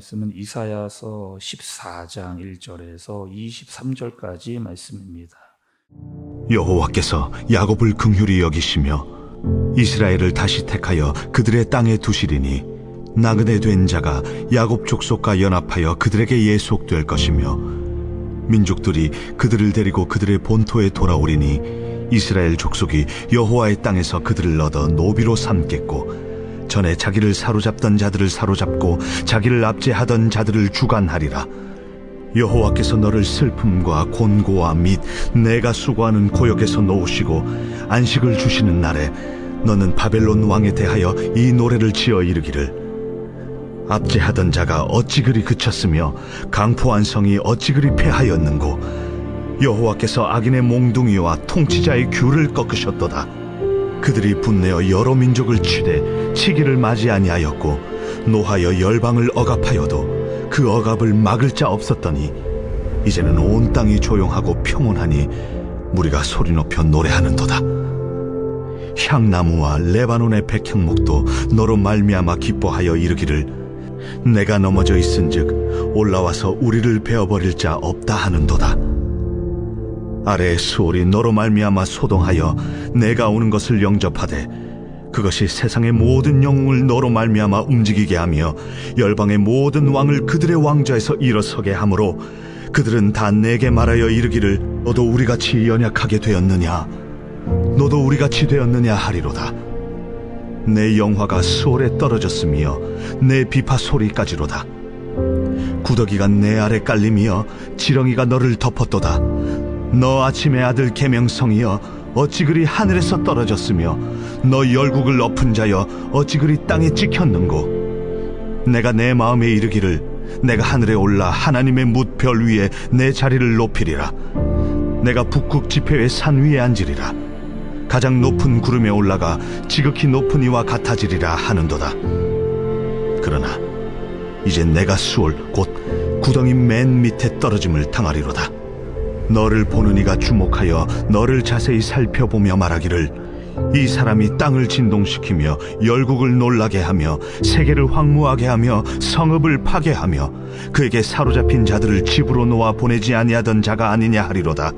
말씀은 이사야서 14장 1절에서 23절까지 말씀입니다. 여호와께서 야곱을 긍휼히 여기시며 이스라엘을 다시 택하여 그들의 땅에 두시리니 나그네 된 자가 야곱 족속과 연합하여 그들에게 예속될 것이며 민족들이 그들을 데리고 그들의 본토에 돌아오리니 이스라엘 족속이 여호와의 땅에서 그들을 얻어 노비로 삼겠고 전에 자기를 사로잡던 자들을 사로잡고 자기를 압제하던 자들을 주관하리라. 여호와께서 너를 슬픔과 곤고와 및 내가 수고하는 고역에서 놓으시고 안식을 주시는 날에 너는 바벨론 왕에 대하여 이 노래를 지어 이르기를 압제하던 자가 어찌 그리 그쳤으며 강포한 성이 어찌 그리 패하였는고 여호와께서 악인의 몽둥이와 통치자의 귤을 꺾으셨도다. 그들이 분내어 여러 민족을 치되 치기를 맞이 아니하였고 노하여 열방을 억압하여도 그 억압을 막을 자 없었더니 이제는 온 땅이 조용하고 평온하니 무리가 소리 높여 노래하는도다. 향나무와 레바논의 백향목도 너로 말미암아 기뻐하여 이르기를 내가 넘어져 있은즉 올라와서 우리를 베어버릴 자 없다 하는도다. 아래의 수월이 너로 말미암아 소동하여 내가 오는 것을 영접하되 그것이 세상의 모든 영웅을 너로 말미암아 움직이게 하며 열방의 모든 왕을 그들의 왕좌에서 일어서게 하므로 그들은 다 내게 말하여 이르기를 너도 우리같이 연약하게 되었느냐 너도 우리같이 되었느냐 하리로다. 내 영화가 수월에 떨어졌으며 내 비파 소리까지로다. 구더기가 내 아래 깔림이여 지렁이가 너를 덮었도다. 너 아침의 아들 계명성이여 어찌 그리 하늘에서 떨어졌으며 너 열국을 엎은 자여 어찌 그리 땅에 찍혔는고. 내가 내 마음에 이르기를 내가 하늘에 올라 하나님의 뭇별 위에 내 자리를 높이리라. 내가 북극 지폐의 산 위에 앉으리라. 가장 높은 구름에 올라가 지극히 높은 이와 같아지리라 하는도다. 그러나 이제 내가 수월 곧 구덩이 맨 밑에 떨어짐을 당하리로다. 너를 보는 이가 주목하여 너를 자세히 살펴보며 말하기를 이 사람이 땅을 진동시키며 열국을 놀라게 하며 세계를 황무하게 하며 성읍을 파괴하며 그에게 사로잡힌 자들을 집으로 놓아 보내지 아니하던 자가 아니냐 하리로다.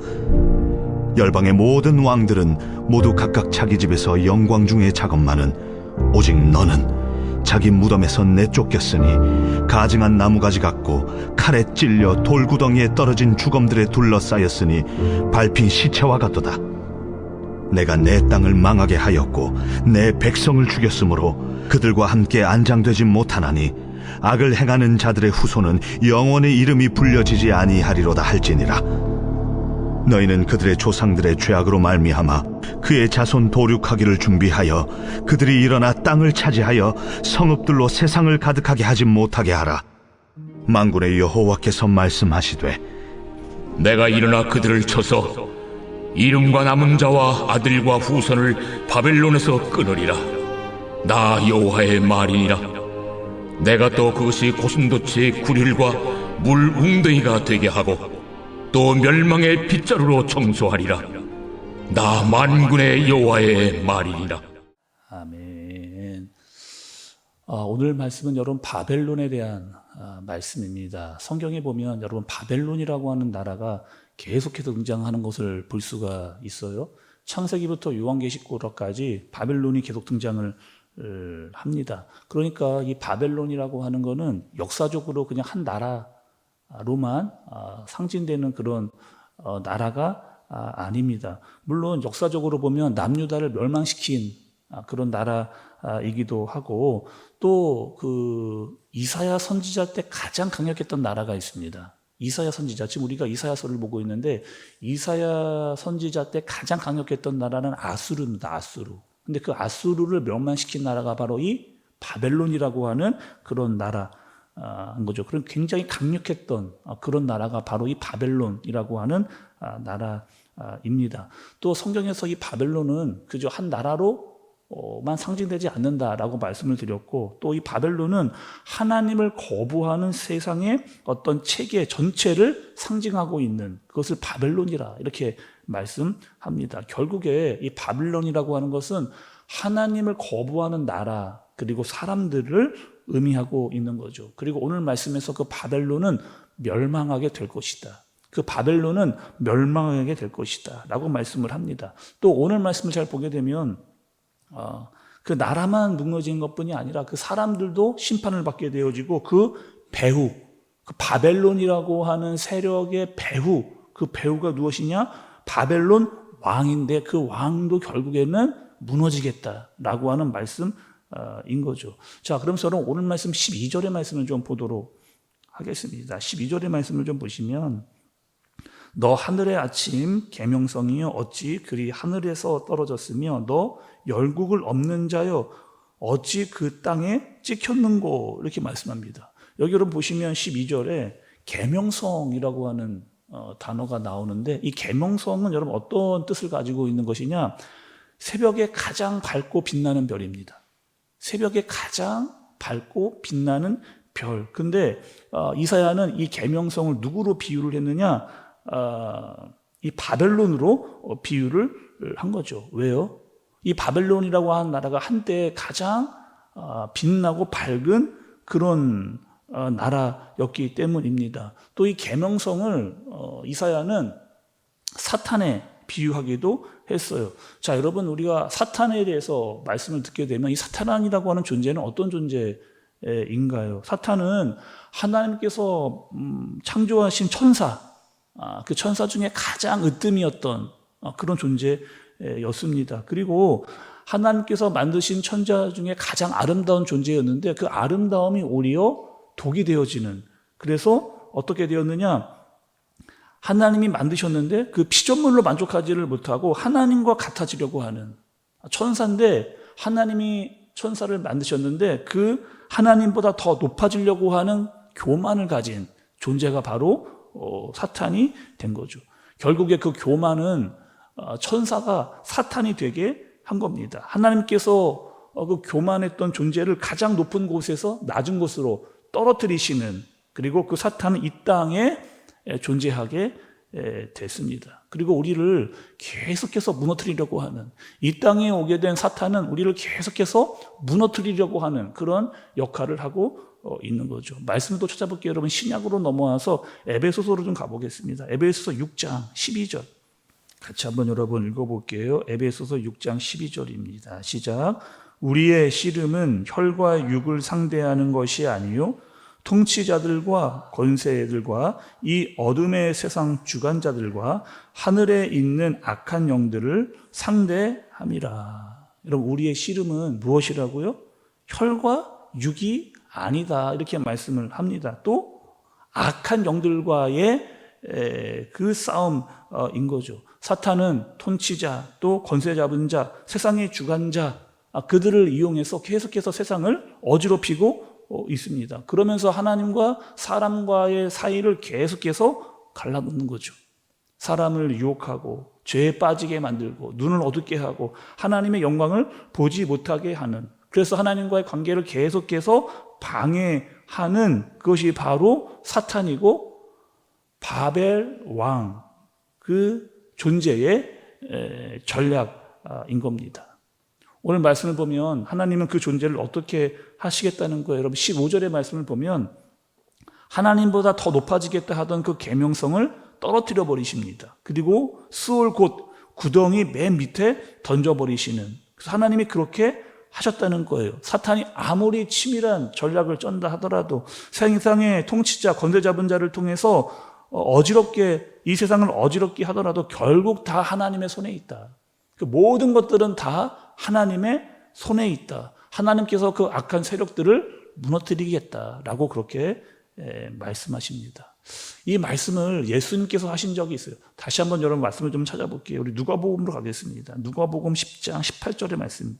열방의 모든 왕들은 모두 각각 자기 집에서 영광 중에 작업만은 오직 너는 자기 무덤에서 내쫓겼으니 가증한 나무가지 같고 칼에 찔려 돌구덩이에 떨어진 주검들에 둘러싸였으니 밟힌 시체와 같도다. 내가 내 땅을 망하게 하였고 내 백성을 죽였으므로 그들과 함께 안장되지 못하나니 악을 행하는 자들의 후손은 영원히 이름이 불려지지 아니하리로다 할지니라. 너희는 그들의 조상들의 죄악으로 말미암아 그의 자손 도륙하기를 준비하여 그들이 일어나 땅을 차지하여 성읍들로 세상을 가득하게 하지 못하게 하라. 만군의 여호와께서 말씀하시되 내가 일어나 그들을 쳐서 이름과 남은 자와 아들과 후손을 바벨론에서 끊으리라. 나 여호와의 말이니라. 내가 또 그것이 고슴도치의 구릴과 물 웅덩이가 되게 하고 또 멸망의 빗자루로 청소하리라. 나 만군의 여호와의 말이니라. 아멘. 오늘 말씀은 여러분 바벨론에 대한 말씀입니다. 성경에 보면 여러분 바벨론이라고 하는 나라가 계속해서 등장하는 것을 볼 수가 있어요. 창세기부터 요한계시록까지 바벨론이 계속 등장을 합니다. 그러니까 이 바벨론이라고 하는 거는 역사적으로 그냥 한 나라로만 상징되는 그런 나라가 아닙니다. 물론 역사적으로 보면 남유다를 멸망시킨 그런 나라이기도 하고 또 그 이사야 선지자 때 가장 강력했던 나라가 있습니다. 이사야 선지자, 지금 우리가 이사야서를 보고 있는데 이사야 선지자 때 가장 강력했던 나라는 아수르입니다. 아수르. 근데 그 아수르를 멸망시킨 나라가 바로 이 바벨론이라고 하는 그런 나라인 거죠. 그런 굉장히 강력했던 그런 나라가 바로 이 바벨론이라고 하는 나라입니다. 또 성경에서 이 바벨론은 그저 한 나라로만 상징되지 않는다라고 말씀을 드렸고 또 이 바벨론은 하나님을 거부하는 세상의 어떤 체계 전체를 상징하고 있는 그것을 바벨론이라 이렇게 말씀합니다. 결국에 이 바벨론이라고 하는 것은 하나님을 거부하는 나라 그리고 사람들을 의미하고 있는 거죠. 그리고 오늘 말씀에서 그 바벨론은 멸망하게 될 것이다. 그 바벨론은 멸망하게 될 것이다 라고 말씀을 합니다. 또 오늘 말씀을 잘 보게 되면 그 나라만 무너진 것뿐이 아니라 그 사람들도 심판을 받게 되어지고 그 배후, 그 바벨론이라고 하는 세력의 배후, 그 배후가 무엇이냐? 바벨론 왕인데 그 왕도 결국에는 무너지겠다라고 하는 말씀인 거죠. 자, 그럼 저는 오늘 말씀 12절의 말씀을 좀 보도록 하겠습니다. 12절의 말씀을 좀 보시면 너 하늘의 아침 계명성이여 어찌 그리 하늘에서 떨어졌으며 너 열국을 없는 자여 어찌 그 땅에 찍혔는고 이렇게 말씀합니다. 여기 여러분 보시면 12절에 계명성이라고 하는 단어가 나오는데 이 계명성은 여러분 어떤 뜻을 가지고 있는 것이냐? 새벽에 가장 밝고 빛나는 별입니다. 새벽에 가장 밝고 빛나는 별. 근데 이사야는 이 계명성을 누구로 비유를 했느냐? 이 바벨론으로 비유를 한 거죠. 왜요? 이 바벨론이라고 하는 나라가 한때 가장 빛나고 밝은 그런 나라였기 때문입니다. 또 이 계명성을 이사야는 사탄에 비유하기도 했어요. 자, 여러분 우리가 사탄에 대해서 말씀을 듣게 되면 이 사탄이라고 하는 존재는 어떤 존재인가요? 사탄은 하나님께서 창조하신 천사, 그 천사 중에 가장 으뜸이었던 그런 존재였습니다. 그리고 하나님께서 만드신 천자 중에 가장 아름다운 존재였는데 그 아름다움이 오히려 독이 되어지는, 그래서 어떻게 되었느냐? 하나님이 만드셨는데 그 피조물로 만족하지를 못하고 하나님과 같아지려고 하는 천사인데, 하나님이 천사를 만드셨는데 그 하나님보다 더 높아지려고 하는 교만을 가진 존재가 바로 사탄이 된 거죠. 결국에 그 교만은 천사가 사탄이 되게 한 겁니다. 하나님께서 그 교만했던 존재를 가장 높은 곳에서 낮은 곳으로 떨어뜨리시는, 그리고 그 사탄은 이 땅에 존재하게 됐습니다. 그리고 우리를 계속해서 무너뜨리려고 하는, 이 땅에 오게 된 사탄은 우리를 계속해서 무너뜨리려고 하는 그런 역할을 하고 있는 거죠. 말씀을 또 찾아볼게요. 여러분 신약으로 넘어와서 에베소서로 좀 가보겠습니다. 에베소서 6장 12절 같이 한번 여러분 읽어볼게요. 에베소서 6장 12절입니다. 시작. 우리의 씨름은 혈과 육을 상대하는 것이 아니요 통치자들과 권세들과 이 어둠의 세상 주관자들과 하늘에 있는 악한 영들을 상대함이라. 여러분 우리의 씨름은 무엇이라고요? 혈과 육이 아니다 이렇게 말씀을 합니다. 또 악한 영들과의 그 싸움인 거죠. 사탄은 통치자, 또 권세 잡은 자, 세상의 주관자, 그들을 이용해서 계속해서 세상을 어지럽히고 있습니다. 그러면서 하나님과 사람과의 사이를 계속해서 갈라놓는 거죠. 사람을 유혹하고 죄에 빠지게 만들고 눈을 어둡게 하고 하나님의 영광을 보지 못하게 하는, 그래서 하나님과의 관계를 계속해서 방해하는 그것이 바로 사탄이고 바벨 왕 그 존재의 전략인 겁니다. 오늘 말씀을 보면 하나님은 그 존재를 어떻게 하시겠다는 거예요. 여러분 15절의 말씀을 보면 하나님보다 더 높아지겠다 하던 그 계명성을 떨어뜨려 버리십니다. 그리고 수올 곧 구덩이 맨 밑에 던져버리시는, 그래서 하나님이 그렇게 하셨다는 거예요. 사탄이 아무리 치밀한 전략을 쩐다 하더라도 세상의 통치자, 권세 잡은 자를 통해서 어지럽게 이 세상을 어지럽게 하더라도 결국 다 하나님의 손에 있다. 그 모든 것들은 다 하나님의 손에 있다. 하나님께서 그 악한 세력들을 무너뜨리겠다라고 그렇게 말씀하십니다. 이 말씀을 예수님께서 하신 적이 있어요. 다시 한번 여러분 말씀을 좀 찾아볼게요. 우리 누가복음으로 가겠습니다. 누가복음 10장 18절의 말씀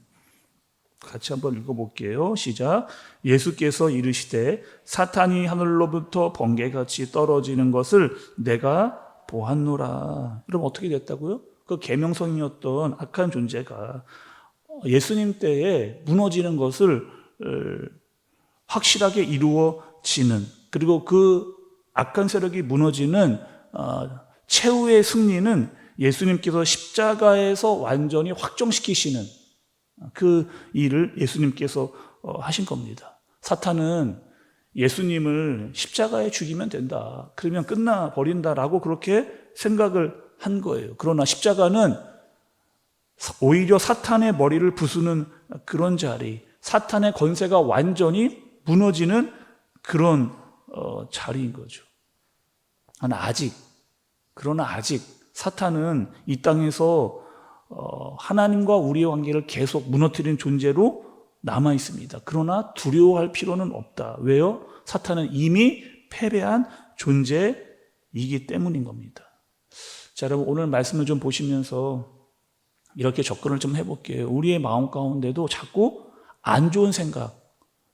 같이 한번 읽어볼게요. 시작. 예수께서 이르시되 사탄이 하늘로부터 번개같이 떨어지는 것을 내가 보았노라. 여러분 어떻게 됐다고요? 그 계명성이었던 악한 존재가 예수님 때에 무너지는 것을 확실하게 이루어지는, 그리고 그 악한 세력이 무너지는 최후의 승리는 예수님께서 십자가에서 완전히 확정시키시는 그 일을 예수님께서 하신 겁니다. 사탄은 예수님을 십자가에 죽이면 된다. 그러면 끝나 버린다라고 그렇게 생각을 한 거예요. 그러나 십자가는 오히려 사탄의 머리를 부수는 그런 자리, 사탄의 권세가 완전히 무너지는 그런 자리인 거죠. 그러나 아직 사탄은 이 땅에서 하나님과 우리의 관계를 계속 무너뜨리는 존재로 남아 있습니다. 그러나 두려워할 필요는 없다. 왜요? 사탄은 이미 패배한 존재이기 때문인 겁니다. 자, 여러분 오늘 말씀을 좀 보시면서 이렇게 접근을 좀 해볼게요. 우리의 마음 가운데도 자꾸 안 좋은 생각,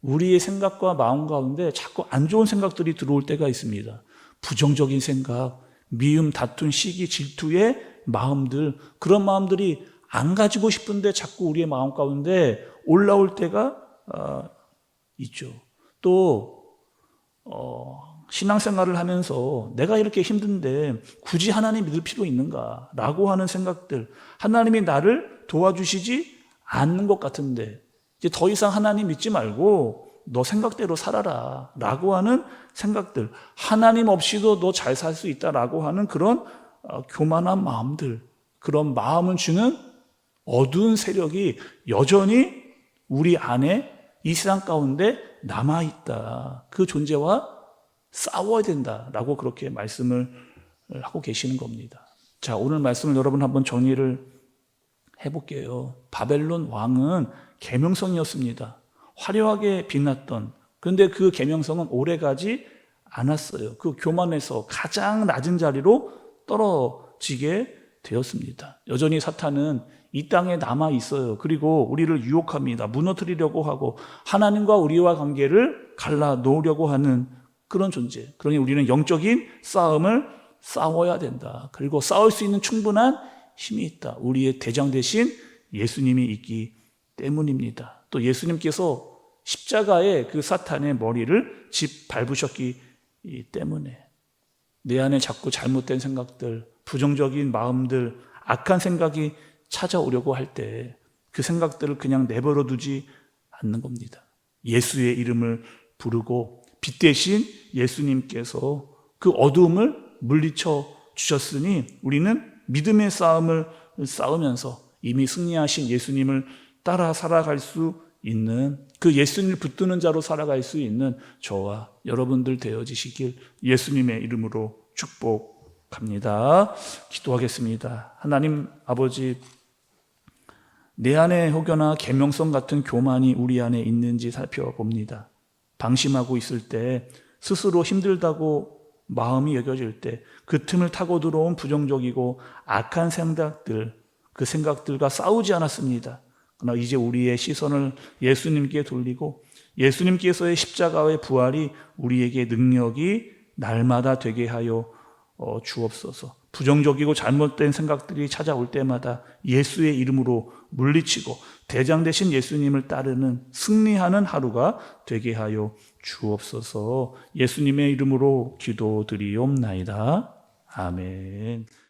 우리의 생각과 마음 가운데 자꾸 안 좋은 생각들이 들어올 때가 있습니다. 부정적인 생각, 미움, 다툼, 시기, 질투의 마음들, 그런 마음들이 안 가지고 싶은데 자꾸 우리의 마음 가운데 올라올 때가 있죠. 또 신앙생활을 하면서 내가 이렇게 힘든데 굳이 하나님 믿을 필요 있는가? 라고 하는 생각들, 하나님이 나를 도와주시지 않는 것 같은데 이제 더 이상 하나님 믿지 말고 너 생각대로 살아라 라고 하는 생각들, 하나님 없이도 너 잘 살 수 있다라고 하는 그런 교만한 마음들, 그런 마음을 주는 어두운 세력이 여전히 우리 안에 이 세상 가운데 남아있다. 그 존재와 싸워야 된다라고 그렇게 말씀을 하고 계시는 겁니다. 자, 오늘 말씀을 여러분 한번 정리를 해볼게요. 바벨론 왕은 계명성이었습니다. 화려하게 빛났던, 그런데 그 계명성은 오래가지 않았어요. 그 교만에서 가장 낮은 자리로 떨어지게 되었습니다. 여전히 사탄은 이 땅에 남아 있어요. 그리고 우리를 유혹합니다. 무너뜨리려고 하고 하나님과 우리와 관계를 갈라놓으려고 하는 그런 존재. 그러니 우리는 영적인 싸움을 싸워야 된다. 그리고 싸울 수 있는 충분한 힘이 있다. 우리의 대장 되신 예수님이 있기 때문입니다. 또 예수님께서 십자가에 그 사탄의 머리를 밟으셨기 때문에 내 안에 자꾸 잘못된 생각들, 부정적인 마음들, 악한 생각이 찾아오려고 할 때 그 생각들을 그냥 내버려 두지 않는 겁니다. 예수의 이름을 부르고 빛 대신 예수님께서 그 어두움을 물리쳐 주셨으니 우리는 믿음의 싸움을 싸우면서 이미 승리하신 예수님을 따라 살아갈 수 있는, 그 예수님을 붙드는 자로 살아갈 수 있는 저와 여러분들 되어지시길 예수님의 이름으로 축복합니다. 기도하겠습니다. 하나님 아버지, 내 안에 혹여나 계명성 같은 교만이 우리 안에 있는지 살펴봅니다. 방심하고 있을 때, 스스로 힘들다고 마음이 여겨질 때, 그 틈을 타고 들어온 부정적이고 악한 생각들, 그 생각들과 싸우지 않았습니다. 그러나 이제 우리의 시선을 예수님께 돌리고 예수님께서의 십자가의 부활이 우리에게 능력이 날마다 되게 하여 주옵소서. 부정적이고 잘못된 생각들이 찾아올 때마다 예수의 이름으로 물리치고 대장 되신 예수님을 따르는 승리하는 하루가 되게 하여 주옵소서. 예수님의 이름으로 기도드리옵나이다. 아멘.